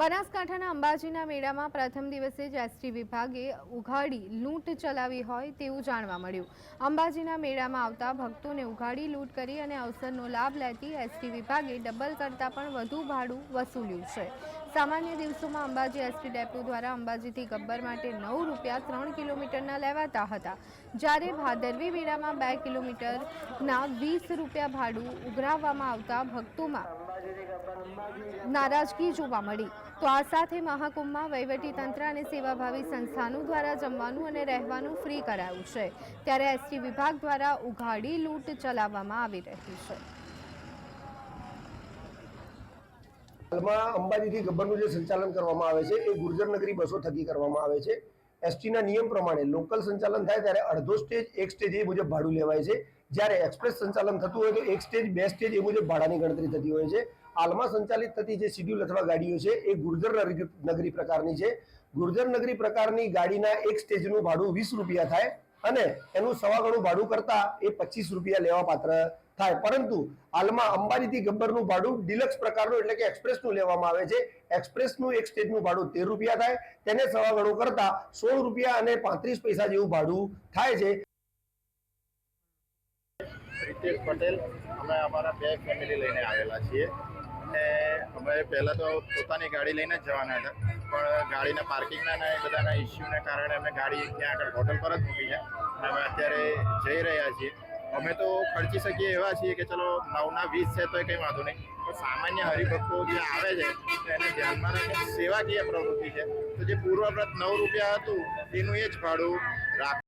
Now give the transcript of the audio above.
બનાસકાંઠાના અંબાજીના મેળામાં પ્રથમ દિવસે જ એસટી વિભાગે ઉઘાડી લૂંટ ચલાવી હોય તેવું જાણવા મળ્યું। અંબાજીના મેળામાં આવતા ભક્તોને ઉઘાડી લૂંટ કરી અને અવસરનો લાભ લેતી એસટી વિભાગે ડબલ કરતાં પણ વધુ ભાડું વસૂલ્યું છે। સામાન્ય દિવસોમાં અંબાજી એસટી ડેપો દ્વારા અંબાજીથી ગબ્બર માટે 9 રૂપિયા 3 કિલોમીટરના લેવાતા હતા, જ્યારે ભાદરવી મેળામાં 2 કિલોમીટરના 20 રૂપિયા ભાડું ઉઘરાવવામાં આવતા ભક્તોમાં નારાજગી જોવા મળી। તો આ સાથે મહાકુંભમાં વહીવટીતંત્ર અને સેવાભાવી સંસ્થાનો દ્વારા જમવાનું અને રહેવાનું ફ્રી કરાયું છે, ત્યારે એસટી વિભાગ દ્વારા ઉઘાડી લૂંટ ચલાવવામાં આવી રહી છે। હાલમાં અંબાજીથી ગબ્બરનું જે સંચાલન કરવામાં આવે છે એ ગુર્જરનગરી બસો થકી કરવામાં આવે છે। એસટીના નિયમ પ્રમાણે લોકલ સંચાલન થાય ત્યારે અડધો સ્ટેજ એક સ્ટેજ એ મુજબ ભાડું લેવાય છે, જ્યારે એક્સપ્રેસ સંચાલન થતું હોય તો એક સ્ટેજ બે સ્ટેજ એ મુજબ ભાડાની ગણતરી થતી હોય છે। હાલમાં સંચાલિત થતી જે શિડ્યુલ અથવા ગાડીઓ છે એ ગુર્જર નગરી પ્રકારની છે। ગુર્જર નગરી પ્રકારની ગાડીના એક સ્ટેજનું ભાડું 20 રૂપિયા થાય અને એનું સવા ગણું ભાડું કરતા એ 25 રૂપિયા લેવા પાત્ર થાય, પરંતુ હાલમાં અંબાજીથી ગબ્બરનું ભાડું ડિલક્સ પ્રકારનું એટલે કે એક્સપ્રેસનું લેવામાં આવે છે। એક્સપ્રેસનું એક સ્ટેજનું ભાડું 13 રૂપિયા થાય, તેને સવા ગણું કરતા 16 રૂપિયા અને 35 પૈસા જેવું ભાડું થાય છે। रितेश पटेल અમે અમારા બે ફેમિલી લઈને આવેલા છીએ અને અમે પહેલાં તો પોતાની ગાડી લઈને જ જવાના હતા, પણ ગાડીના પાર્કિંગના ને બધાના ઇસ્યુને કારણે અમે ગાડી ત્યાં આગળ હોટલ પર જ મૂકી છે। અમે અત્યારે જઈ રહ્યા છીએ। અમે તો ખર્ચી શકીએ એવા છીએ કે ચલો 9 ના 20 છે તો એ કંઈ વાંધો નહીં, તો સામાન્ય હરિભક્તો જે આવે છે એને ધ્યાનમાં રાખીને સેવાકીય પ્રવૃત્તિ છે, તો જે પૂર્વવ્રત 9 રૂપિયા હતું એનું એ જ ભાડું રાખ